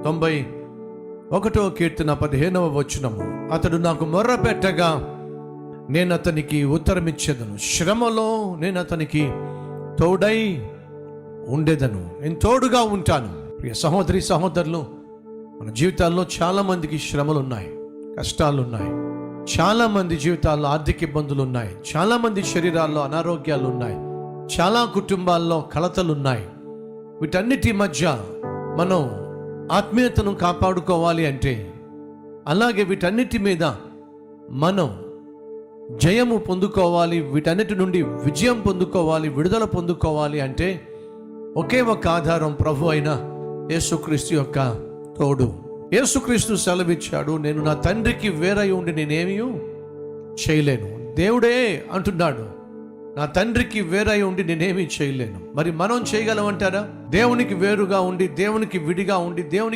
91వ కీర్తన 15వ వచనము. అతడు నాకు మొర్ర పెట్టగా నేను అతనికి ఉత్తరమిచ్చేదను, శ్రమలో నేను అతనికి తోడై ఉండేదను. నేను తోడుగా ఉంటాను. ప్రియ సహోదరి సహోదరులు, మన జీవితాల్లో చాలామందికి శ్రమలు ఉన్నాయి, కష్టాలు ఉన్నాయి. చాలామంది జీవితాల్లో ఆర్థిక ఇబ్బందులు ఉన్నాయి. చాలామంది శరీరాల్లో అనారోగ్యాలు ఉన్నాయి. చాలా కుటుంబాల్లో కలతలు ఉన్నాయి. వీటన్నిటి మధ్య మనం ఆత్మీయతను కాపాడుకోవాలి అంటే, అలాగే వీటన్నిటి మీద మనం జయము పొందుకోవాలి, వీటన్నిటి నుండి విజయం పొందుకోవాలి, విడుదల పొందుకోవాలి అంటే ఒకే ఒక ఆధారం, ప్రభు అయిన యేసుక్రీస్తు యొక్క తోడు. యేసుక్రీస్తు సెలవిచ్చాడు, నేను నా తండ్రికి వేరై ఉండి నేనేమీ చేయలేను. దేవుడే అంటున్నాడు, నా తండ్రికి వేరై ఉండి నేనేమీ చేయలేను. మరి మనం చేయగలమంటారా? దేవునికి వేరుగా ఉండి, దేవునికి విడిగా ఉండి, దేవునికి